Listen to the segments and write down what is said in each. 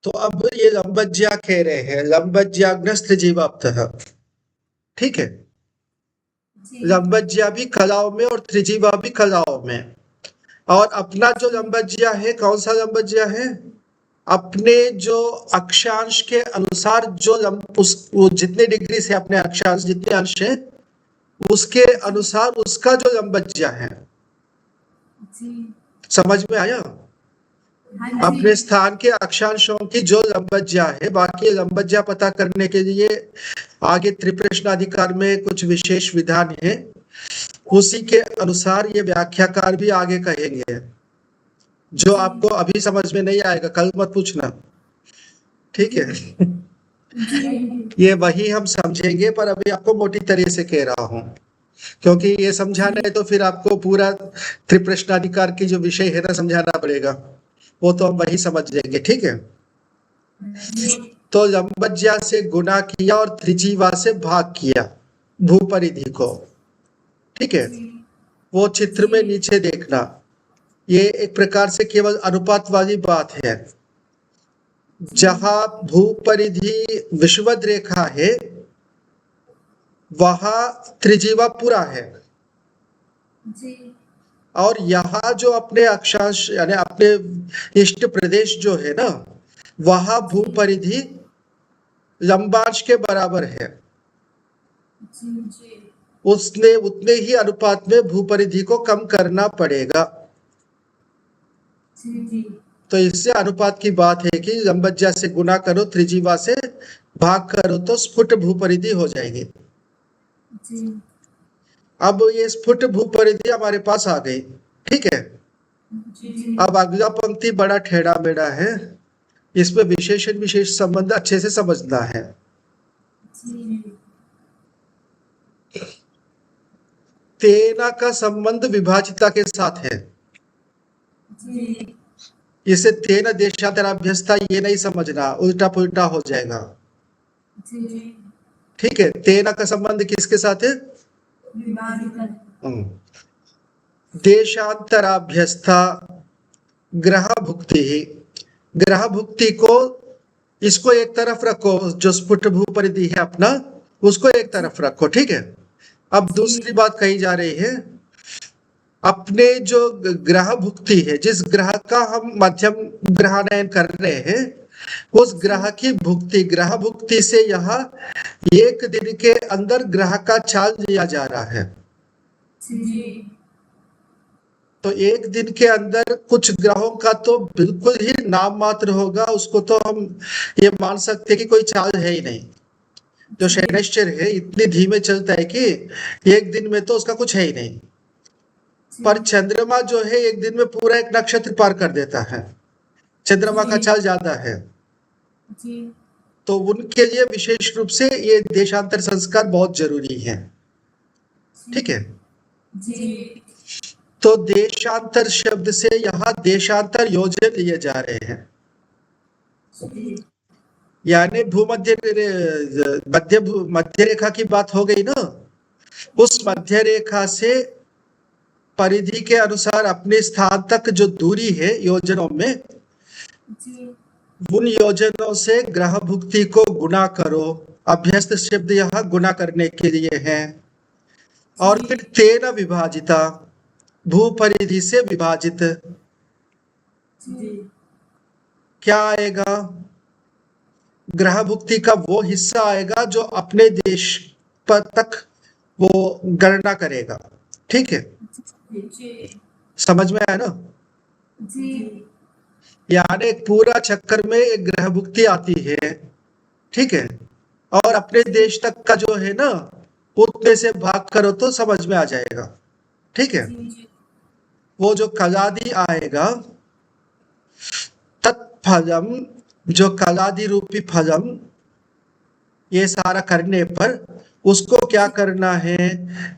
तो अब ये लंबज्या कह रहे हैं लंबज्याग्रस्त जीवाप्तः, ठीक है। जी लंबज्या भी कलाओं में और त्रिजीवा भी कलाओं में। और अपना जो लंबज्या है, कौन सा लंबज्या है? अपने जो अक्षांश के अनुसार जो वो जितने डिग्री से अपने अक्षांश जितने अंश है उसके अनुसार उसका जो लंबज्या है। जी समझ में आया? हाँ अपने जी स्थान के अक्षांशों की जो लंबज्या है, बाकी लंबज्या पता करने के लिए आगे त्रिप्रश्नाधिकार में कुछ विशेष विधान है, उसी के अनुसार ये व्याख्याकार भी आगे कहेंगे, जो आपको अभी समझ में नहीं आएगा कल मत पूछना, ठीक है। जी ये वही हम समझेंगे, पर अभी आपको मोटी तरह से कह रहा हूँ, क्योंकि ये समझाना है तो फिर आपको पूरा त्रिप्रश्नाधिकार की जो विषय है ना समझाना पड़ेगा, वो तो हम वही समझ लेंगे, ठीक है। तो लंबज्या से गुना किया और त्रिजीवा से भाग किया भूपरिधि को, ठीक है। वो चित्र में नीचे देखना, ये एक प्रकार से केवल अनुपात वाली बात है। जहां भूपरिधि विषुवत रेखा है वहां त्रिजीवा पूरा है, जी और यहाँ जो अपने अक्षांश यानी अपने इष्ट प्रदेश जो है ना, वहां भूपरिधि लंबांश के बराबर है। जी उसने उतने ही अनुपात में भूपरिधि को कम करना पड़ेगा। जी तो इससे अनुपात की बात है कि लंबज्या से गुना करो, त्रिजीवा से भाग करो तो स्फुट भूपरिधि हो जाएगी। जी अब ये स्फुट भूपरिधि हमारे पास आ गई, ठीक है। जी अब अगला पंक्ति बड़ा टेढ़ा मेढ़ा है, इसमें विशेषण विशेष संबंध अच्छे से समझना है। तेना का संबंध विभाजिता के साथ है, जी इसे तेना देशांतराभ्यस्ता ये नहीं समझना, उल्टा पुल्टा हो जाएगा, जी ठीक है। तेना का संबंध किसके साथ है? देशांतराभ्यस्ता ग्रह भुक्ति ही, ग्रह भुक्ति को इसको एक तरफ रखो, जो स्फुट भूपरिधि है अपना उसको एक तरफ रखो, ठीक है। अब दूसरी बात कही जा रही है, अपने जो ग्रह भुक्ति है, जिस ग्रह का हम मध्यम ग्रहानयन कर रहे हैं, उस ग्रह की भुक्ति, ग्रह भुक्ति से यहाँ एक दिन के अंदर ग्रह का चाल लिया जा रहा है। तो एक दिन के अंदर कुछ ग्रहों का तो बिल्कुल ही नाम मात्र होगा, उसको तो हम ये मान सकते हैं कि कोई चाल है ही नहीं। जो शनैश्चर है इतनी धीमे चलता है कि एक दिन में तो उसका कुछ है ही नहीं। पर चंद्रमा जो है एक दिन में पूरा एक नक्षत्र पार कर देता है, चंद्रमा का चाल ज्यादा है। तो उनके लिए विशेष रूप से ये देशांतर संस्कार बहुत जरूरी है, ठीक है। तो देशांतर शब्द से यहाँ देशांतर योजन लिए जा रहे हैं, यानी भूमध्य मध्य रेखा की बात हो गई ना, उस मध्य रेखा से परिधि के अनुसार अपने स्थान तक जो दूरी है योजनों में, उन योजनों से ग्रह भुक्ति को गुना करो। अभ्यस्त शब्द यहाँ गुना करने के लिए है। और फिर तेन विभाजिता, भूपरिधि से विभाजित क्या आएगा? ग्रह भुक्ति का वो हिस्सा आएगा जो अपने देश पर तक वो गणना करेगा, ठीक है। समझ में आया ना? यानी एक पूरा चक्कर में एक ग्रह भुक्ति आती है, ठीक है। और अपने देश तक का जो है ना, उतने से भाग करो तो समझ में आ जाएगा, ठीक है। वो जो कलादि आएगा, तत्फलम, जो कलादि रूपी फलम, ये सारा करने पर उसको क्या करना है?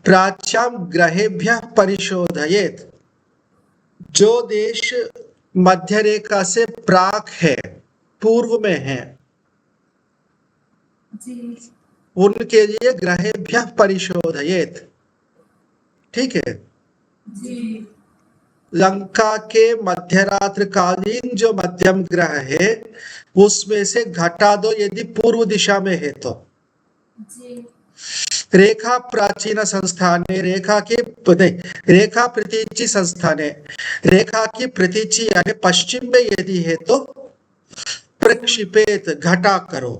प्राच्याम ग्रहेभ्य परिशोधयेत, जो देश मध्य रेखा से प्राक है, पूर्व में है, उनके लिए ग्रहेभ्य परिशोधयेत, ठीक है। लंका के मध्यरात्र कालीन जो मध्यम ग्रह है उसमें से घटा दो यदि पूर्व दिशा में है तो। जी रेखा प्राचीन संस्थाने रेखा की नहीं, रेखा प्रतीची संस्थाने रेखा की प्रतीची यानी पश्चिम में यदि है तो प्रक्षिपेत घटा करो।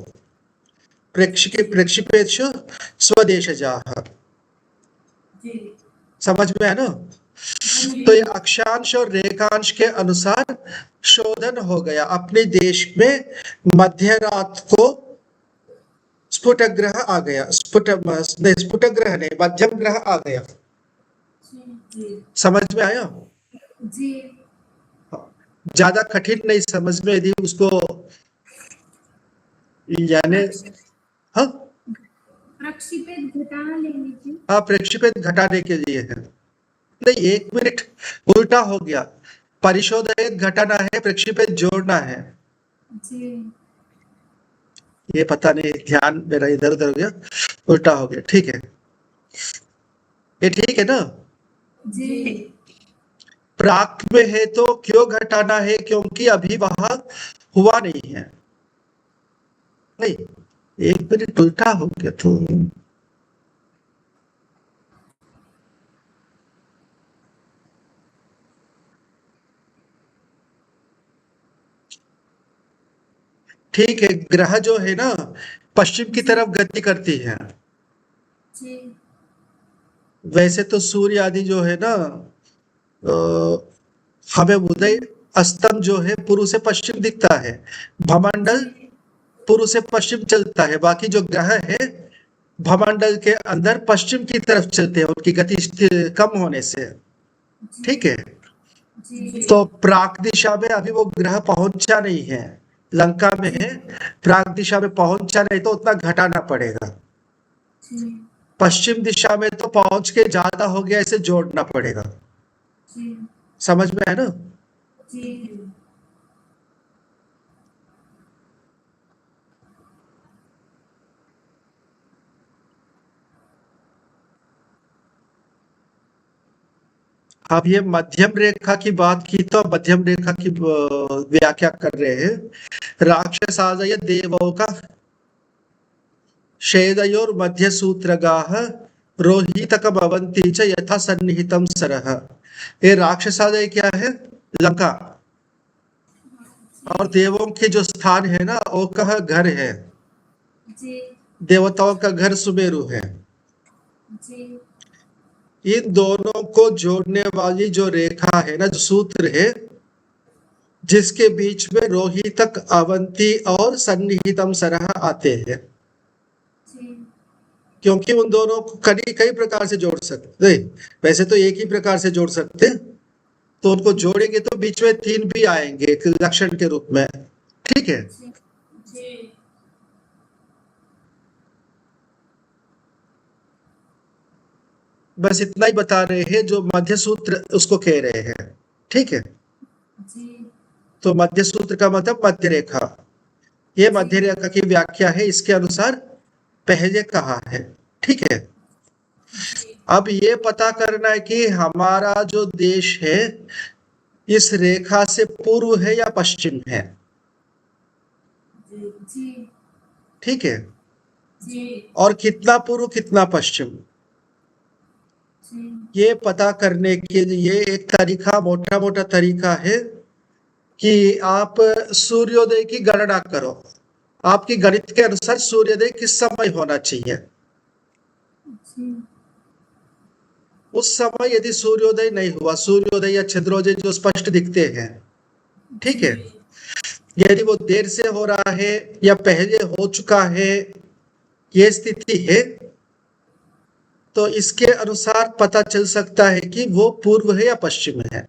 प्रक्षिपेत स्वदेशजाः। जी समझ में है ना? तो ये अक्षांश और रेखांश के अनुसार शोधन हो गया। अपने देश में मध्य रात को स्फुट ग्रह आ गया। स्फुट ग्रह नहीं, मध्यम ग्रह आ गया। जी समझ में आया? जी ज्यादा कठिन नहीं समझ में यदि उसको यानी हाँ प्रक्षिपेत घटा लेने की। हाँ प्रक्षेपित घटाने के लिए है। नहीं, एक मिनट, उल्टा हो गया। परिशोधित घटाना है, प्रक्षेपित जोड़ना है। जी ये पता नहीं, ध्यान मेरा इधर उधर हो गया, उल्टा हो गया। ठीक है, ये ठीक है ना? जी प्राक में है तो क्यों घटाना है? क्योंकि अभी वहां हुआ नहीं है। नहीं, एक मिनट उल्टा हो गया तो ठीक है। ग्रह जो है ना पश्चिम की तरफ गति करती है। जी वैसे तो सूर्य आदि जो है ना हमें उदय अस्तम जो है पूर्व से पश्चिम दिखता है। भमंडल पूर्व से पश्चिम चलता है। बाकी जो ग्रह है भमंडल के अंदर पश्चिम की तरफ चलते हैं, उनकी गति कम होने से। ठीक है, जी तो प्राक दिशा में अभी वो ग्रह पहुंचा नहीं है। लंका में है, प्राक दिशा में पहुंचा नहीं तो उतना घटाना पड़ेगा। जी पश्चिम दिशा में तो पहुंच के ज्यादा हो गया, इसे जोड़ना पड़ेगा। जी समझ में है ना? जी अब ये मध्यम रेखा की बात की तो मध्यम रेखा की व्याख्या कर रहे हैं। राक्षसादय देवों का शेदयोर मध्य सूत्रगाः रोहितकम अवंती च यथा सन्निहितम सरः। ये राक्षसादय क्या है? लंका। और देवों के जो स्थान है ना वो कह घर है। जी देवताओं का घर सुमेरु है। जी इन दोनों को जोड़ने वाली जो रेखा है ना, जो सूत्र है, जिसके बीच में रोहितक अवंती और सन्निहितम सरह आते हैं। जी क्योंकि उन दोनों को कई प्रकार से जोड़ सकते, वैसे तो एक ही प्रकार से जोड़ सकते, तो उनको जोड़ेंगे तो बीच में तीन भी आएंगे एक लक्षण के रूप में। ठीक है, जी बस इतना ही बता रहे हैं जो मध्य सूत्र उसको कह रहे हैं। ठीक है, जी तो मध्य सूत्र का मतलब मध्य रेखा। ये मध्य रेखा की व्याख्या है, इसके अनुसार पहले कहा है। ठीक है, अब ये पता करना है कि हमारा जो देश है इस रेखा से पूर्व है या पश्चिम है। जी ठीक है, जी और कितना पूर्व कितना पश्चिम, ये पता करने के लिए एक तरीका, मोटा मोटा तरीका है कि आप सूर्योदय की गणना करो। आपकी गणित के अनुसार सूर्योदय किस समय होना चाहिए। उस समय यदि सूर्योदय नहीं हुआ, सूर्योदय या चंद्रोदय जो स्पष्ट दिखते हैं, ठीक है, यदि वो देर से हो रहा है या पहले हो चुका है, ये स्थिति है, तो इसके अनुसार पता चल सकता है कि वो पूर्व है या पश्चिम है।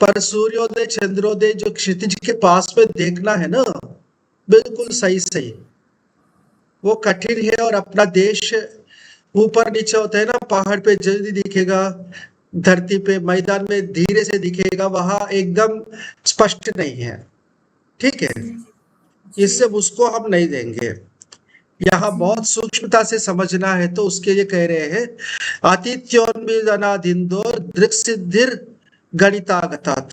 पर सूर्योदय चंद्रोदय जो क्षितिज के पास में देखना है ना, बिल्कुल सही सही, वो कठिन है। और अपना देश ऊपर नीचे होता है ना, पहाड़ पे जल्दी दिखेगा, धरती पे मैदान में धीरे से दिखेगा, वहां एकदम स्पष्ट नहीं है। ठीक है, इससे उसको हम नहीं देंगे। यहाँ बहुत सूक्ष्मता से समझना है, तो उसके लिए कह रहे हैं आतिथ्योन्मीलनादिन्दोर दृक्सिद्धिर गणितागतात।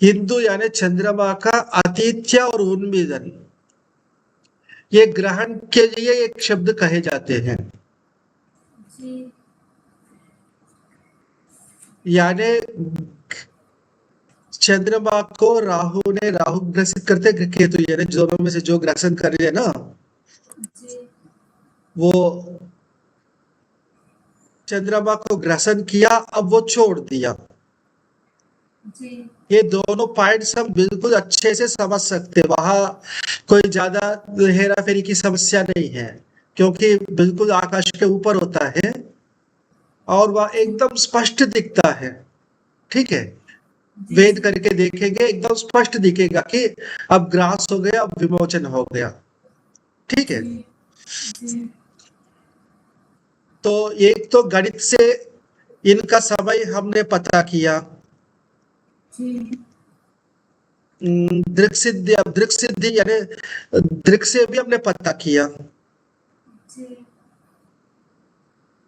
हिंदू यानी चंद्रमा का आतिथ्य और उन्मीलन, ये ग्रहण के लिए एक शब्द कहे जाते हैं। जी यानी चंद्रमा को राहु ग्रसित करते, केतु यानी दोनों में से जो ग्रसन कर रहे हैं ना, जी वो चंद्रमा को ग्रसन किया, अब वो छोड़ दिया। जी ये दोनों पॉइंट्स हम बिल्कुल अच्छे से समझ सकते हैं, वहां कोई ज्यादा हेरा फेरी की समस्या नहीं है, क्योंकि बिल्कुल आकाश के ऊपर होता है और वह एकदम स्पष्ट दिखता है। ठीक है, जी वेद करके देखेंगे एकदम स्पष्ट दिखेगा कि अब ग्रास हो गया, अब विमोचन हो गया। ठीक है, जी तो एक तो गणित से इनका समय हमने पता किया, जी दृक सिद्धि यानी दृक से भी हमने पता किया। जी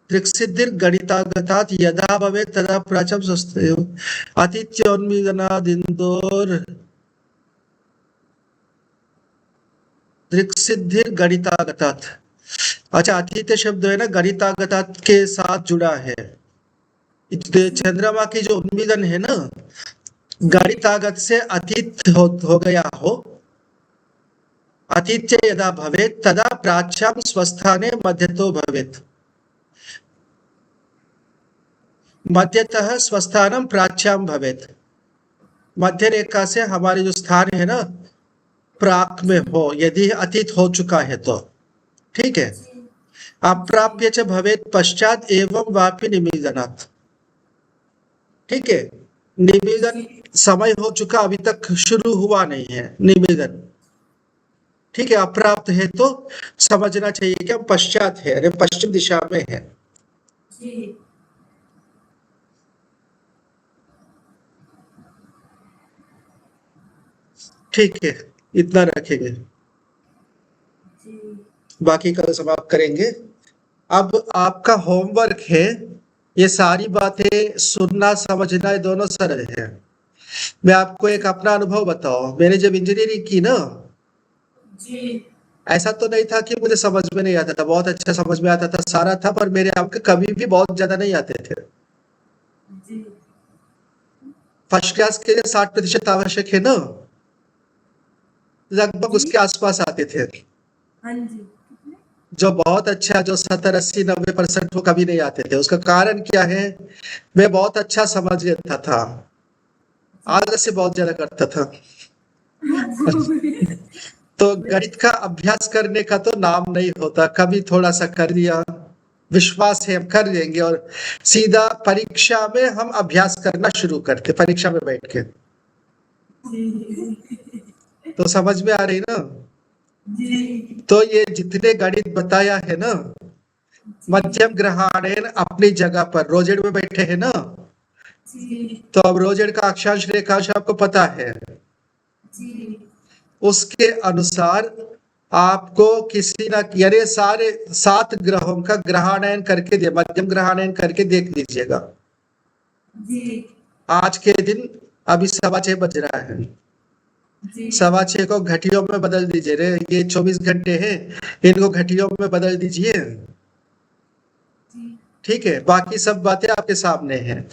दृक सिद्धिर गणितागतात यदा भवेत् तदा प्राचम स्वस्ति आतिथ्योन्मीलनादिन्दोर दृक सिद्धिर गणितागतात। अच्छा, आतिथ्य शब्द है ना, गणितागतात के साथ जुड़ा है। चंद्रमा की जो उन्मीलन है ना, गणितागत से अतीत हो गया हो। आतिथ्य यदा भवेत् तदा प्राच्याम स्वस्थाने मध्यतो भवेत्। मध्यतः स्वस्थानम प्राच्याम भवेत्। मध्य रेखा से हमारे जो स्थान है ना, प्राक में हो, यदि अतीत हो चुका है तो। ठीक है, अप्राप्य च भवेत् पश्चात एवं वापि निमीलनात्। ठीक है, निवेदन समय हो चुका, अभी तक शुरू हुआ नहीं है निवेदन। ठीक है, अप्राप्त है तो समझना चाहिए कि हम पश्चात है, अरे पश्चिम दिशा में है। जी ठीक है, इतना रखेंगे, जी बाकी कल समाप्त करेंगे। अब आपका होमवर्क है, ये सारी बातें सुनना समझना ये दोनों सरल है। मैं आपको एक अपना अनुभव बताऊं, मैंने जब इंजीनियरिंग की ना, जी ऐसा तो नहीं था कि मुझे समझ में नहीं आता था, बहुत अच्छा समझ में आता था, सारा था, पर मेरे आपके कभी भी बहुत ज्यादा नहीं आते थे। जी फर्स्ट क्लास के लिए 60% आवश्यक है ना, लगभग जी उसके आसपास आते थे। हाँ जी कितने जो बहुत अच्छा, जो 70, 80, 90% वो कभी नहीं आते थे। उसका कारण क्या है, मैं बहुत अच्छा समझ लेता था, आलस से बहुत ज्यादा करता था। तो गणित का अभ्यास करने का तो नाम नहीं होता, कभी थोड़ा सा कर लिया, विश्वास है हम कर लेंगे, और सीधा परीक्षा में हम अभ्यास करना शुरू करते, परीक्षा में बैठ के। तो समझ में आ रही ना। जी तो ये जितने गणित बताया है ना, मध्यम ग्रहाणेन अपनी जगह पर रोजेड में बैठे हैं ना, जी तो अब रोजेड का अक्षांश रेखांश आपको पता है, जी उसके अनुसार आपको किसी ना, यानी सारे 7 ग्रहों का ग्रहाणयन करके दे, मध्यम ग्रहाणयन करके देख लीजिएगा। जी आज के दिन अभी 6:15 बज रहा है, जी 6:15 को घटियों में बदल दीजिए रे, ये 24 घंटे हैं, इनको घटियों में बदल दीजिए। जी ठीक है, बाकी सब बातें आपके सामने हैं,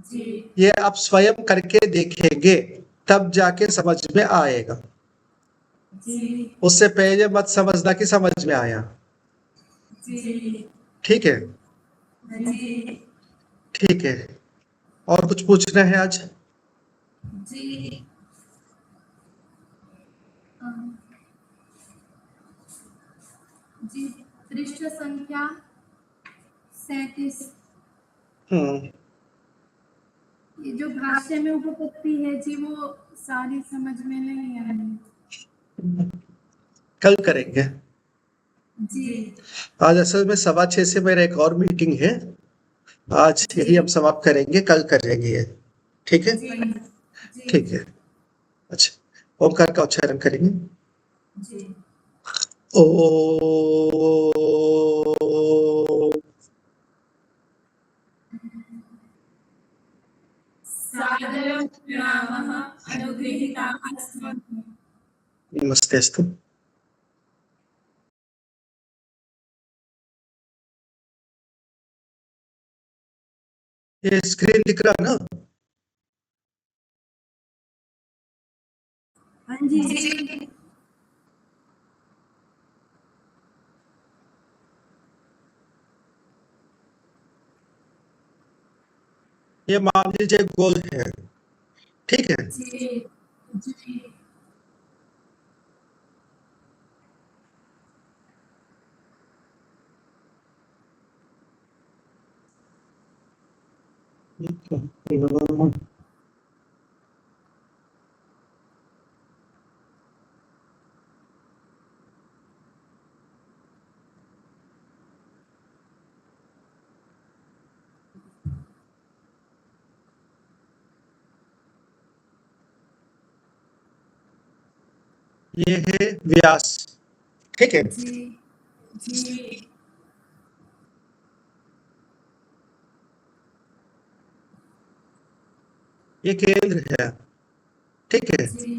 जी ये आप स्वयं करके देखेंगे तब जाके समझ में आएगा। जी उससे पहले मत समझना कि समझ में आया। जी ठीक है, जी ठीक है, और कुछ पूछना है आज? जी जी पृष्ठ संख्या 37। हम्म, ये जो भाष्य में उपपत्ति है जी, वो सारी समझ में नहीं आ रही। कल करेंगे। जी आज असल में 6:15 से मेरा एक और मीटिंग है, आज यही हम समाप्त करेंगे, कल करेंगे ये। ठीक है, जी जी ठीक है। अच्छा, ओमकार का उच्चारण करेंगे। जी ओ सादरं प्रणामः अनुगृहीताः अस्मभ्यं। नमस्तेस्तु। ये स्क्रीन दिख रहा है ना? हाँ जी। ये मान लीजिए गोल है, ठीक है। जी जी ये है व्यास, ठीक है। जी जी ये केंद्र है, ठीक है। जी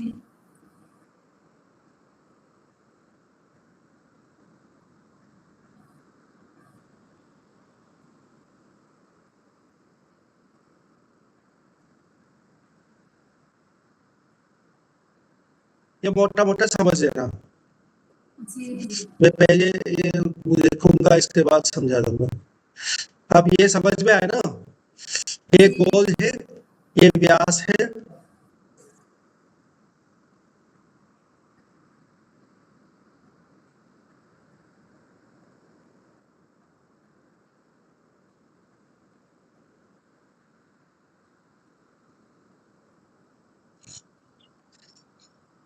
ये मोटा मोटा समझ लेना। जी मैं पहले ये लिखूंगा, इसके बाद समझा दूंगा। अब ये समझ में आया ना? ये गोल है, ये व्यास है,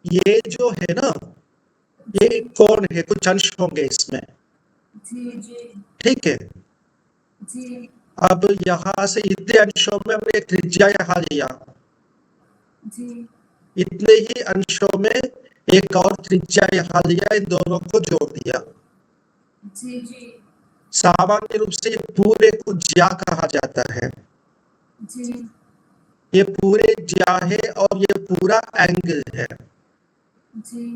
ये जो है ना, ये कोण है, कुछ अंश होंगे इसमें, जी जी ठीक है। जी अब यहाँ से इतने अंशों में हमने एक त्रिज्या यहाँ लिया, जी इतने ही अंशों में एक और त्रिज्या यहाँ लिया, इन दोनों को जोड़ दिया। जी जी सामान्य रूप से ये पूरे को ज्या कहा जाता है। जी ये पूरे ज्या है और ये पूरा एंगल है जी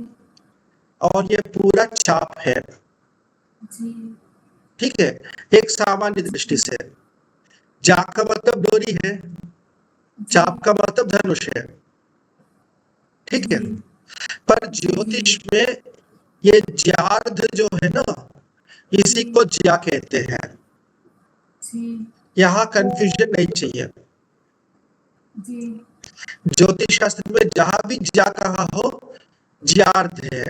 और ये पूरा चाप है, जी ठीक है। एक सामान्य दृष्टि से ज्या का मतलब डोरी है, चाप का मतलब धनुष है, ठीक है। पर ज्योतिष में ये ज्यार्ध जो है ना, इसी को ज्या कहते हैं। जी यहाँ कंफ्यूजन नहीं चाहिए। जी ज्योतिष शास्त्र में जहां भी ज्या कहा हो, ज्यार्ध है,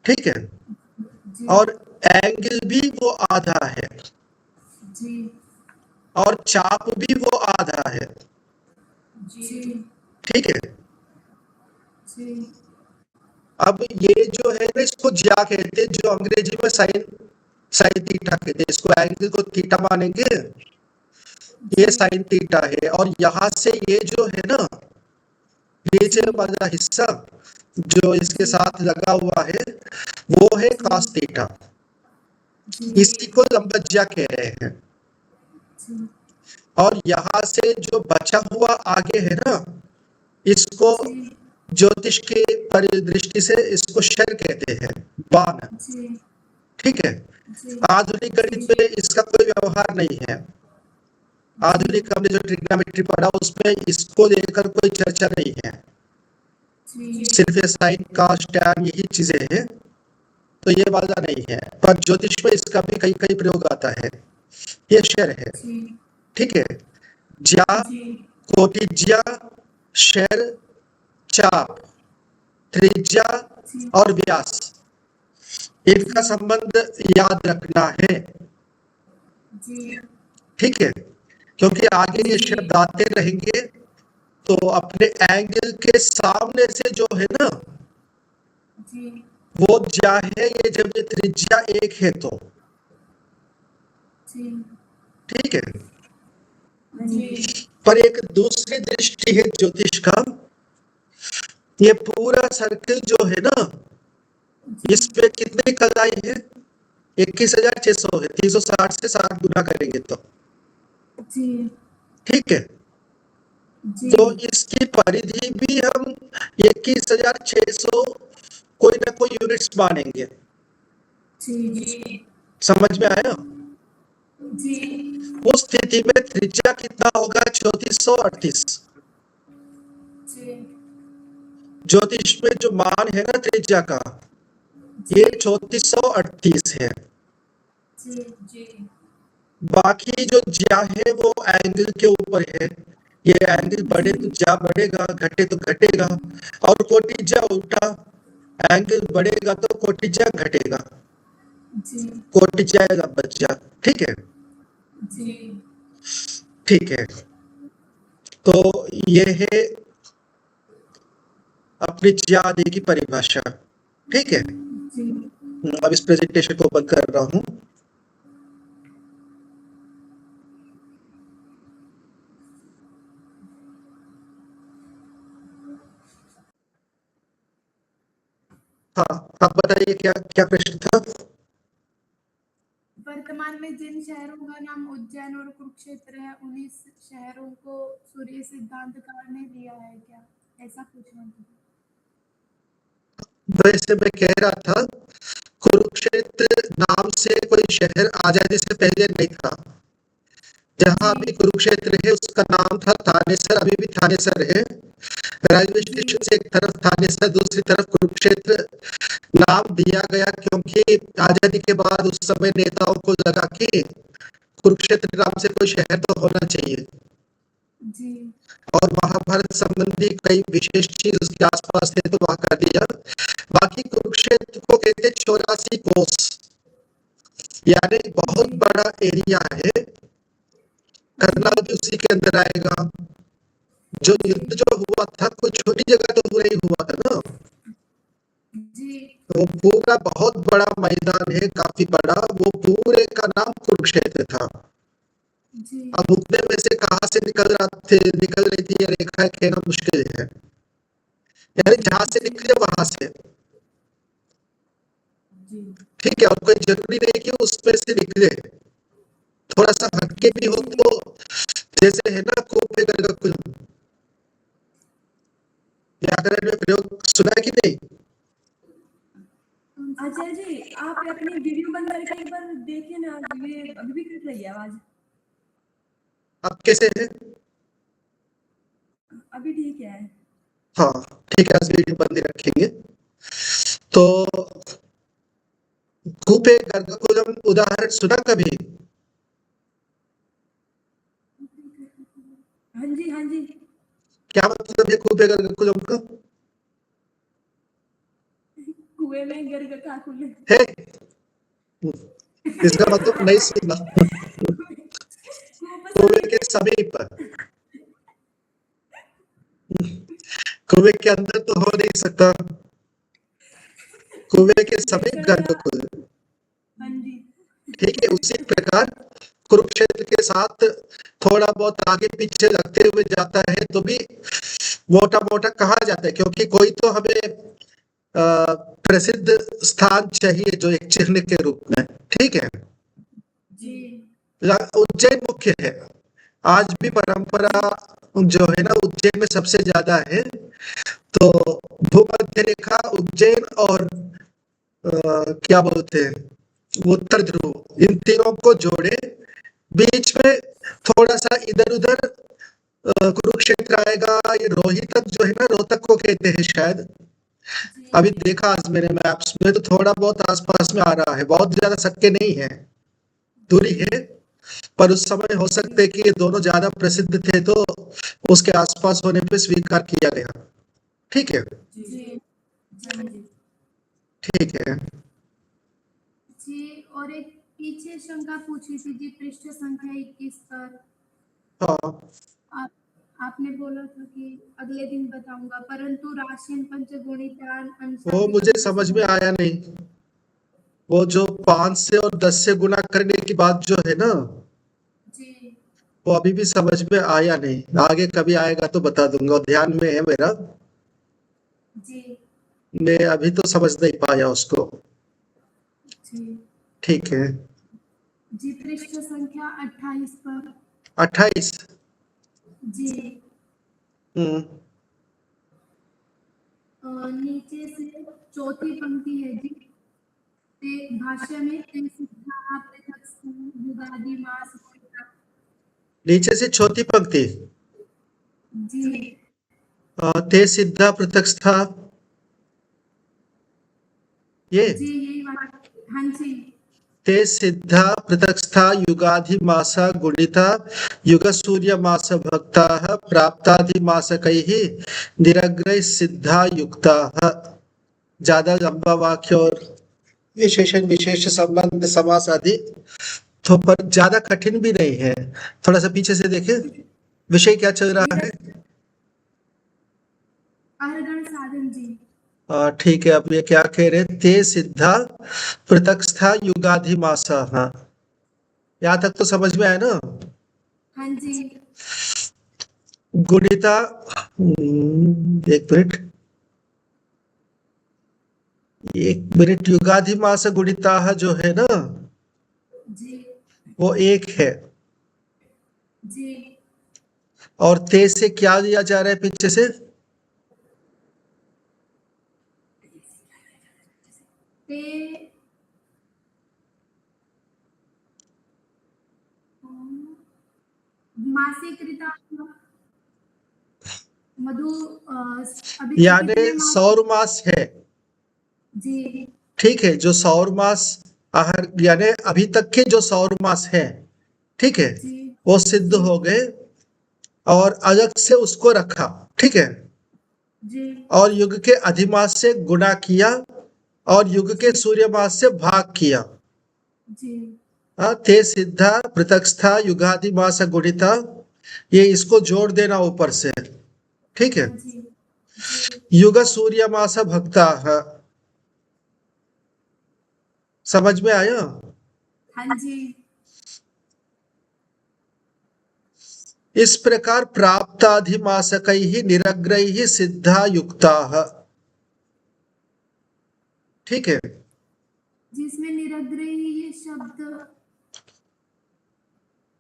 ठीक है। जी और एंगल भी वो आधा है जी और चाप भी वो आधा है, जी ठीक है। जी अब ये जो है ना, इसको ज्या कहते हैं, जो अंग्रेजी में साइन साइन थीटा कहते हैं। इसको एंगल को थीटा मानेंगे, ये साइन थीटा है। और यहाँ से ये जो है ना, नीचे वाला हिस्सा जो इसके साथ लगा हुआ है, वो है cos थीटा। इसी को लंबज्या कह रहे हैं। जी और यहाँ से जो बचा हुआ आगे है ना, इसको ज्योतिष के परिदृष्टि से इसको शर कहते हैं, बाण, जी ठीक है। जी आधुनिक गणित में इसका कोई व्यवहार नहीं है। आधुनिक हमने जो ट्रिग्नोमेट्री पढ़ा, उसमें इसको लेकर कोई चर्चा नहीं है। जी सिर्फ ये साइन कॉस टैन यही चीजें हैं, तो ये वाला नहीं है। पर ज्योतिष में इसका भी कई कई प्रयोग आता है। ये शर है, जी ठीक है। ज्या, जी कोटिज्या, शर, चाप, त्रिज्या और व्यास, इनका संबंध याद रखना है, जी ठीक है। क्योंकि आगे ये शब्द आते रहेंगे, तो अपने एंगल के सामने से जो है ना, जी वो ज्या है। ये जब ये त्रिज्या एक है तो, जी ठीक है। जी पर एक दूसरी दृष्टि है ज्योतिष का, ये पूरा सर्कल जो है ना, जी इस पे कितनी कल आई है? 21,600 है। 360 से 7 गुना करेंगे तो जी ठीक है। जी तो इसकी परिधि भी हम 21,600 कोई ना कोई यूनिट्स मानेंगे। जी समझ में आया? जी उस स्थिति में त्रिज्या कितना होगा? 3438। जी ज्योतिष में जो मान है ना त्रिज्या का, ये 3438 है। जी जी बाकी जो ज्या है वो एंगल के ऊपर है। ये एंगल बढ़े तो ज्या बढ़ेगा, घटे तो घटेगा। और कोटि ज्या उल्टा, एंगल बढ़ेगा तो कोटि ज्या घटेगा, जी कोटि जाएगा बच जा। ठीक है, जी ठीक है। तो ये है अपनी ज्या आदि की परिभाषा। ठीक है। जी अब इस प्रेजेंटेशन को बंद कर रहा हूँ। हाँ, आप बताइए क्या क्या प्रश्न था? वर्तमान में जिन शहरों का नाम उज्जैन और कुरुक्षेत्र है, उन्हीं शहरों को सूर्य सिद्धांतकार ने लिया है क्या? ऐसा पूछना था। वैसे मैं कह रहा था, कुरुक्षेत्र नाम से कोई शहर आजादी से पहले नहीं था। जहाँ जी अभी कुरुक्षेत्र है उसका नाम था थानेसर, अभी भी थानेसर है। रेलवे जी स्टेशन से एक तरफ थानेसर, दूसरी तरफ कुरुक्षेत्र नाम दिया गया क्योंकि आजादी के बाद उस समय नेताओं को लगा कि कुरुक्षेत्र नाम से कोई शहर तो होना चाहिए। जी और महाभारत संबंधी कई विशेष चीज उसके आसपास थे तो वहां कर दिया। बाकी कुरुक्षेत्र को कहते 84 कोस, यानी बहुत जी बड़ा एरिया है। करनाल भी उसी के अंदर आएगा। जो जी युद्ध जो हुआ था कोई छोटी जगह तो पूरा ही हुआ था ना। जी तो वो पूरा बहुत बड़ा मैदान है, काफी बड़ा। वो पूरे का नाम कुरुक्षेत्र था। जी अब उतने में से कहाँ से निकल रही थी ये रेखा कहना मुश्किल है। यानी जहां से निकले वहां से। जी ठीक है, और कोई जरूरी नहीं कि उसमें से निकले। थोड़ा सा हटके भी हो जी तो, जैसे है ना कोपे गर्ग कुल, व्याकरण में प्रयोग सुना है कि नहीं? आचार्य जी, आप अपनी वीडियो बंद करके एक बार देखिए ना, ये अभी भी कट रही है आवाज। अब कैसे है? अभी ठीक है। हाँ, ठीक है, आज वीडियो बंद ही रखेंगे। तो कूपे गर्गकुलम उदाहरण सुना कभी? हाँ जी, हाँ जी। क्या मतलब है कूपे गर्गकुलम का? कुएं में गर्ग का कुल। है, इसका मतलब नहीं सुना। कुएं के समीप, कुएं के अंदर तो हो नहीं सकता। कुएं के समीप गर्गकुल। हाँ जी। ठीक है, उसी प्रकार कुरुक्षेत्र के साथ थोड़ा बहुत आगे पीछे लगते हुए जाता है तो भी मोटा मोटा कहा जाता है, क्योंकि कोई तो हमें प्रसिद्ध स्थान चाहिए जो एक चिन्ह के रूप में। ठीक है, जी उज्जैन मुख्य है। आज भी परंपरा जो है ना उज्जैन में सबसे ज्यादा है। तो भूमध्य रेखा, उज्जैन और क्या बोलते हैं उत्तर ध्रुव, इन तीनों को जोड़े। बीच में थोड़ा सा इधर उधर कुरुक्षेत्र आएगा। ये रोहितक जो है ना, रोहतक को कहते हैं शायद। जी अभी देखा आज मेरे मैप्स में तो थोड़ा बहुत आसपास में आ रहा है, बहुत ज्यादा सक्के नहीं है, दूरी है। पर उस समय हो सकता है कि ये दोनों ज्यादा प्रसिद्ध थे तो उसके आसपास होने पे स्वीकार किया गया। ठीक है, जी जी जी ठीक है। जी। और एक पीछे शंका पूछी थी जी, पृष्ठ संख्या 21 पर। हाँ, आप आपने बोला था कि अगले दिन बताऊंगा, परंतु राशियन पंचगुणितान वो अंशादि मुझे समझ में पंचसम। आया नहीं। वो जो 5 से और 10 से गुना करने की बात जो है ना, जी वो अभी भी समझ में आया नहीं। आगे कभी आएगा तो बता दूंगा, ध्यान में है मेरा। जी मैं अभी तो समझ नहीं पाया उसको। जी ठीक है। जी पृष्ठ संख्या 28 पर 28। जी हम्म। नीचे से चौथी पंक्ति है जी। ते भाष्य में ते सिद्धा पृथक युगादि मास नीचे से चौथी पंक्ति। जी ते सिद्धा पृथक्स्था, ये जी यही बात। हाँ जी ते सिद्धा पृथक्स्था युगाधिमासा गुणिता युग सूर्य मास भक्ता प्राप्ताधिमासकैः निरग्रैः सिद्धा युक्ता। ज्यादा लंबा वाक्य और विशेषण विशेष संबंध समास आदि तो पर ज्यादा कठिन भी नहीं है। थोड़ा सा पीछे से देखें, विषय क्या चल रहा है। अरगण साधन जी। ठीक है, अब ये क्या कह रहे हैं, ते सिद्धा पृथक्स्था युगाधिमासा। हाँ, यहाँ तक तो समझ में आया ना। हाँ जी गुणिता, एक मिनट, एक मिनट, युगाधिमास गुणिता जो है ना, जी वो एक है। जी और ते से क्या लिया जा रहा है पीछे से। ते मासिक ऋता मधु अभी तक यानी कितने मास। सौर मास है। जी ठीक है, जो सौर मास आहर यानी अभी तक के जो सौर मास है, ठीक है, जी वो सिद्ध जी हो गए और अलग से उसको रखा। ठीक है, जी और युग के अधिमास से गुणा किया और युग के सूर्य मास से भाग किया। जी ते सिद्धा पृथक्स्था युगाधिमास गुणिता, ये इसको जोड़ देना ऊपर से। ठीक है, हाँ जी जी युग सूर्य मास भक्ता, समझ में आया। हाँ जी इस प्रकार प्राप्ताधिमासकैः निरग्रैः सिद्धा युक्ता। ठीक है, जिसमें निरग्रही ये शब्द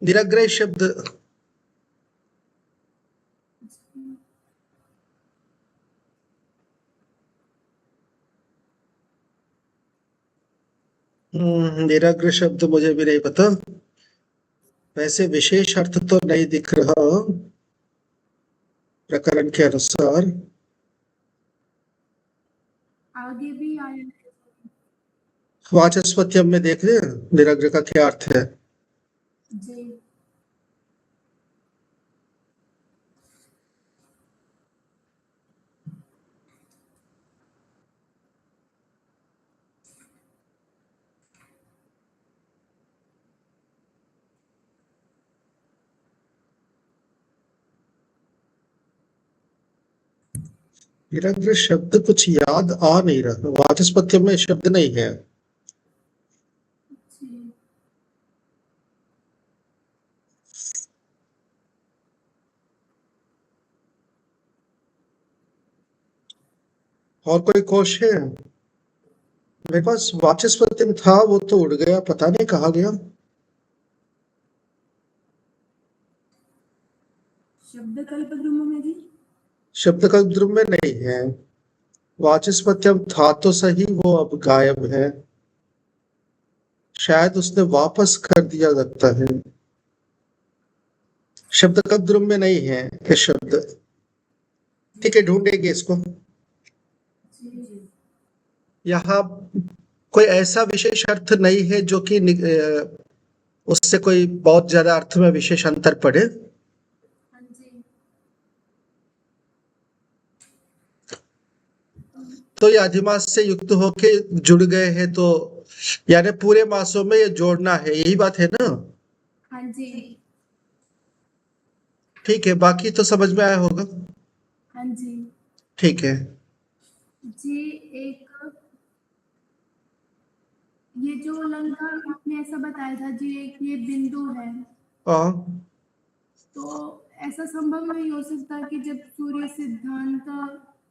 निरग्रह शब्द निरग्र शब्द मुझे भी नहीं पता। वैसे विशेष अर्थ तो नहीं दिख रहा प्रकरण के अनुसार। आगे भी आया है। वाचस्पत्यम में देख ले निरग्र का क्या अर्थ है। जी निरग्र शब्द कुछ याद आ नहीं रहा, वाचस्पत्यम में शब्द नहीं है। जी और कोई कोश है मेरे पास, वाचस्पत्यम था वो तो उड़ गया, पता नहीं कहाँ गया। शब्द कल्प द्रुम में जी। शब्द का द्रुम में नहीं है। वाचस्पत्यम था तो सही, वो अब गायब है। शायद उसने वापस कर दिया लगता है। शब्द का द्रुम में नहीं है ये शब्द। ठीक है, ढूंढेंगे इसको। जी यहाँ कोई ऐसा विशेष अर्थ नहीं है जो कि उससे कोई बहुत ज्यादा अर्थ में विशेष अंतर पड़े। हाँ जी तो ये अधिमास से युक्त होके जुड़ गए हैं, तो यानी पूरे मासों में ये जोड़ना है, यही बात है ना। हाँ जी ठीक है, बाकी तो समझ में आया होगा। हाँ जी ठीक है। जी एक ये जो लंका आपने ऐसा बताया था जी, एक ये बिंदु है, हाँ, तो ऐसा संभव नहीं हो सकता कि जब सूर्य सिद्धांत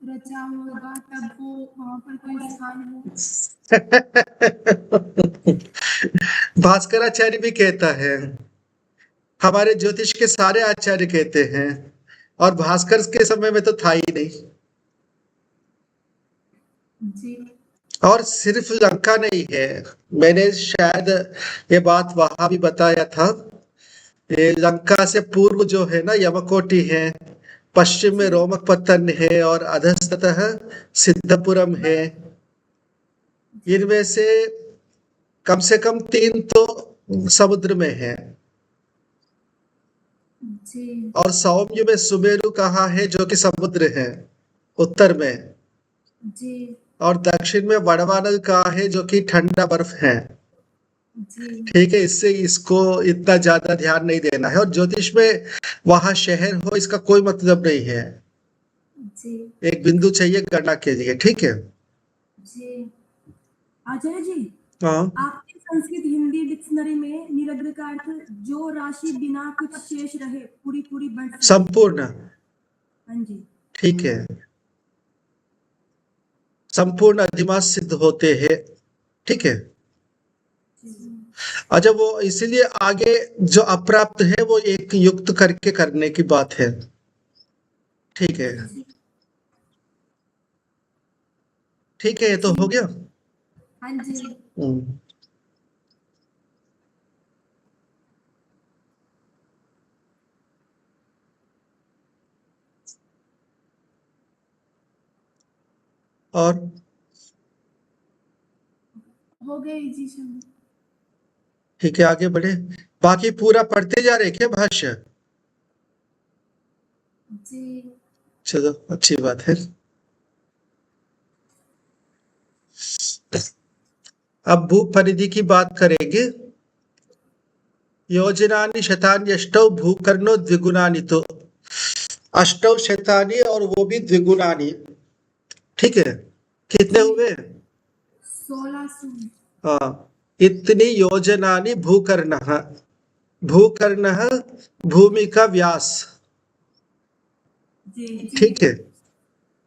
रचा होगा तब वो वहां पर कोई स्थान हो। भास्कराचार्य भी कहता है, हमारे ज्योतिष के सारे आचार्य कहते हैं, और भास्कर के समय में तो था ही नहीं। जी और सिर्फ लंका नहीं है, मैंने शायद ये बात वहां भी बताया था, ये लंका से पूर्व जो है ना यमकोटि है, पश्चिम में रोमकपत्तन है, और अधस्तः सिद्धपुरम है। इनमें से कम 3 तो समुद्र में है। जी और सौम्य में सुमेरु कहाँ है, जो कि समुद्र है उत्तर में। जी और दक्षिण में वड़वानल कहाँ है, जो कि ठंडा बर्फ है। जी ठीक है, इससे इसको इतना ज्यादा ध्यान नहीं देना है। और ज्योतिष में वहां शहर हो इसका कोई मतलब नहीं है, जी एक बिंदु चाहिए गणना के लिए। ठीक है। जी आचार्य जी, हाँ, आपके संस्कृत हिंदी डिक्शनरी में निरग्र का अर्थ जो राशि बिना कुछ शेष रहे पूरी पूरी बढ़ सके। संपूर्ण। हाँ जी। ठीक है, संपूर्ण अधिमास सिद्ध होते हैं। ठीक है। अच्छा, वो इसीलिए आगे जो अप्राप्त है वो एक युक्त करके करने की बात है। ठीक है। ठीक है, ये तो हो गया। हाँ जी हम्म। और हो गई जी शंभू। ठीक है, आगे बढ़े। बाकी पूरा पढ़ते जा रहे क्या भाष्य? जी चलो, अच्छी बात है। अब भू परिधि की बात करेंगे। योजनानि शतानि अष्टौ भूकर्णो द्विगुणानि, तो अष्टौ शतानि और वो भी द्विगुणानि। ठीक है, कितने हुए? 1600। हाँ, इतनी योजनानि भूकर्णः। भूकर्णः भूमि का व्यास। जी ठीक है।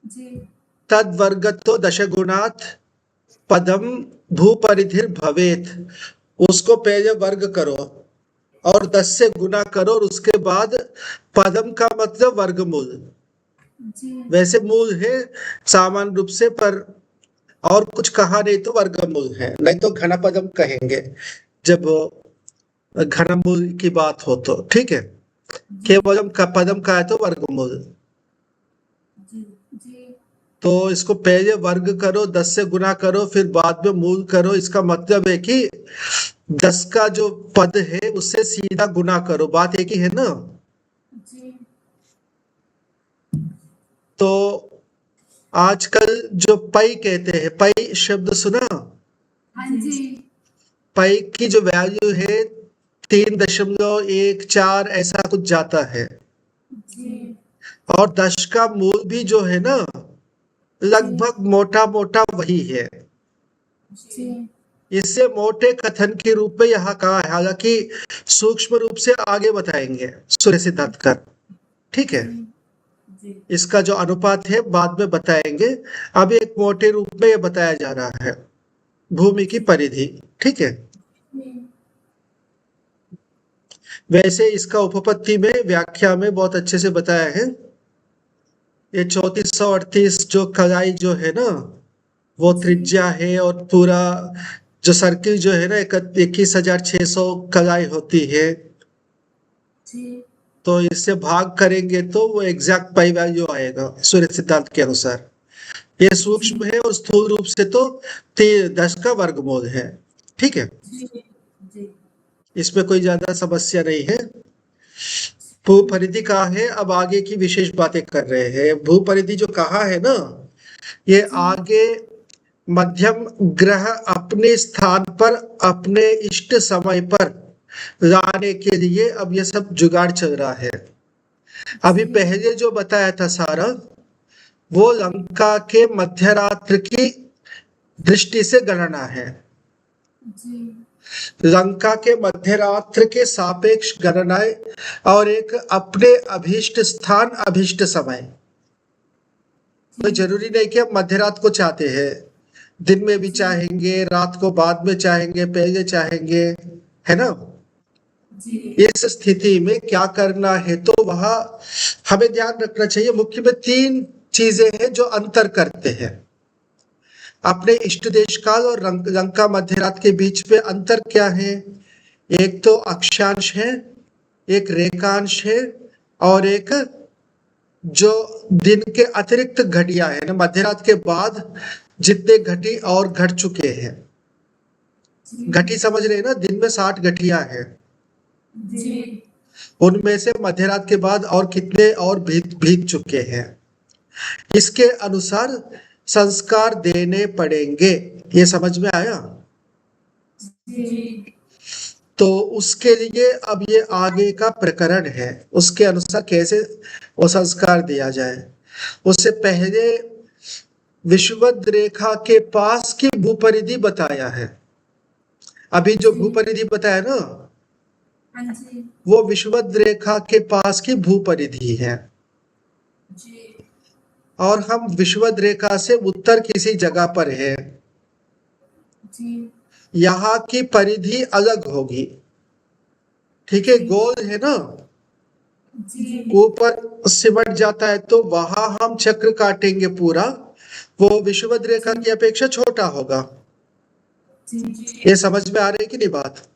जी तद वर्गतो दशगुणात् पदम भूपरिधिर भवेत। उसको पहले वर्ग करो और 10 से गुना करो, और उसके बाद पदम का मतलब वर्गमूल। जी वैसे मूल है सामान्य रूप से, पर और कुछ कहा नहीं तो वर्गमूल है, नहीं तो घनपदम कहेंगे जब घनमूल की बात हो तो। ठीक है, केवलम का पदम का है तो वर्गमूल। जी जी तो इसको पहले वर्ग करो, 10 से गुना करो, फिर बाद में मूल करो। इसका मतलब है कि 10 का जो पद है उससे सीधा गुना करो। बात एक ही है ना। जी तो आजकल जो पई कहते हैं, पई शब्द सुना? हाँ जी पई की जो वैल्यू है 3.14 ऐसा कुछ जाता है। जी और 10 का मूल भी जो है ना, लगभग मोटा मोटा वही है। जी इससे मोटे कथन के रूप में यहाँ कहा है, हालांकि सूक्ष्म रूप से आगे बताएंगे सूर्य सिद्धांत कर। ठीक है, जी इसका जो अनुपात है बाद में बताएंगे। अभी एक मोटे रूप में यह बताया जा रहा है भूमि की परिधि। ठीक है। वैसे इसका उपपत्ति में व्याख्या में बहुत अच्छे से बताया है। ये 3438 जो कलाई जो है ना, वो त्रिज्या है, और पूरा जो सर्किल जो है ना 21,600 कलाई होती है। जी तो इससे भाग करेंगे तो वो एग्जैक्ट पाई वैल्यू आएगा सूर्य सिद्धांत के अनुसार। ये सूक्ष्म है, और स्थूल रूप से तो 10 का वर्गमूल है। ठीक है, जी इसमें कोई ज्यादा समस्या नहीं है। भू परिधि कहाँ है, अब आगे की विशेष बातें कर रहे हैं। भू परिधि जो कहा है ना, ये आगे मध्यम ग्रह अपने स्थान पर अपने इष्ट समय पर लाने के लिए अब ये सब जुगाड़ चल रहा है। अभी पहले जो बताया था सारा, वो लंका के मध्यरात्र की दृष्टि से गणना है। जी लंका के मध्यरात्र के सापेक्ष गणनाएं और एक अपने अभीष्ट स्थान अभीष्ट समय। तो जरूरी नहीं कि हम मध्य रात को चाहते हैं, दिन में भी चाहेंगे, रात को बाद में चाहेंगे, पहले चाहेंगे, है ना। जी इस स्थिति में क्या करना है, तो वहां हमें ध्यान रखना चाहिए। मुख्य में 3 चीजें हैं जो अंतर करते हैं अपने इष्ट देश काल और लंका मध्य रात के बीच में। अंतर क्या है? एक तो अक्षांश है, एक रेखांश है, और एक जो दिन के अतिरिक्त घटिया है ना, मध्य रात के बाद जितने घटी और घट चुके हैं। घटी समझ रहे हैं ना, दिन में 60 घटिया है, जी उनमें से मध्य रात के बाद और कितने और बीत चुके हैं, इसके अनुसार संस्कार देने पड़ेंगे। ये समझ में आया? जी तो उसके लिए अब ये आगे का प्रकरण है, उसके अनुसार कैसे वो संस्कार दिया जाए। उससे पहले विषुवत रेखा के पास की भूपरिधि बताया है। अभी जो भूपरिधि बताया ना, हाँ जी वो विषुवत रेखा के पास की भूपरिधि है। जी और हम विषुवत रेखा से उत्तर किसी जगह पर है, जी यहाँ की परिधि अलग होगी। ठीक है, गोल है ना, जी ऊपर सिमट जाता है, तो वहां हम चक्र काटेंगे पूरा, वो विषुवत रेखा की अपेक्षा छोटा होगा। जी ये समझ में आ रही है कि नहीं बात?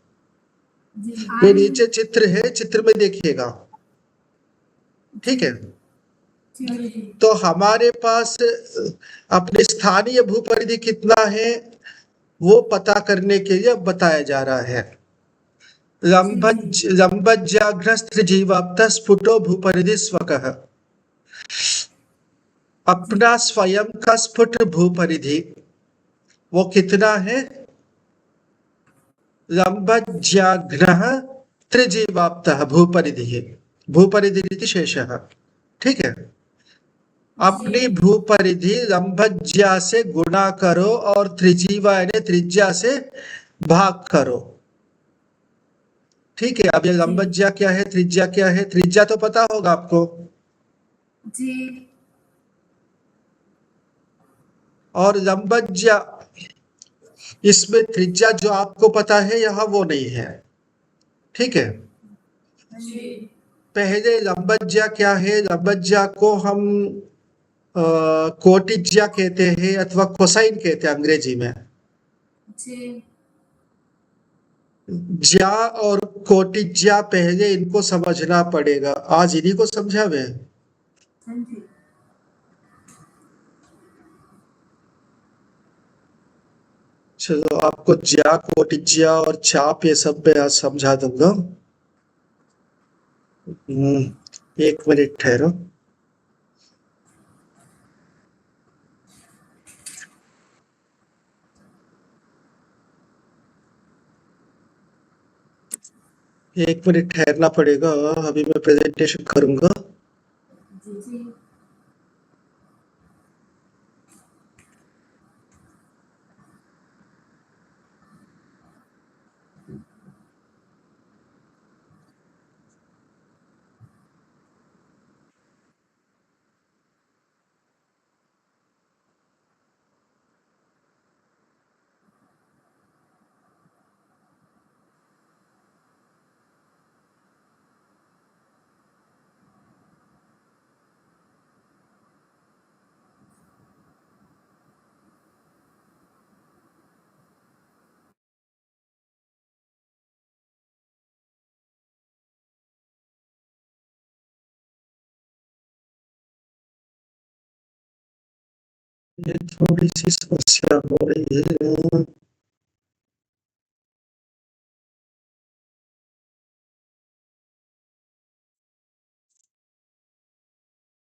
जी ये नीचे चित्र है, चित्र में देखिएगा। ठीक है, जी तो हमारे पास अपने स्थानीय भूपरिधि कितना है वो पता करने के लिए बताया जा रहा है। लंबज्याघ्रस्त्र जीवाप्त स्फुटो भूपरिधि स्वकः। अपना स्वयं का स्फुट भूपरिधि वो कितना है? लंबज्याघ्रः त्रिजीवाप्तः भूपरिधि, भूपरिधि शेषः। ठीक है, अपनी भूपरिधि लंबज्या से गुणा करो और त्रिजीवा यानी त्रिज्या से भाग करो। ठीक है, अब ये लंबज्या क्या है, त्रिज्या क्या है? त्रिज्या तो पता होगा आपको, जी और लंबज्या, इसमें त्रिज्या जो आपको पता है यहाँ वो नहीं है। ठीक है, जी पहले लंबज्या क्या है? लंबज्या को हम कोटिज्या कहते हैं अथवा कोसाइन कहते हैं अंग्रेजी में। जी ज्या और कोटिज्या पहले इनको समझना पड़ेगा, आज इन्हीं को समझावे। हाँ जी चलो, आपको ज्या, कोटिज्या और चाप ये सब मैं आज समझा दूंगा। 1 मिनट ठहरो। एक मिनट ठहरना पड़ेगा, अभी मैं प्रेजेंटेशन करूंगा। जी ये थोड़ी सी समस्या हो रही है।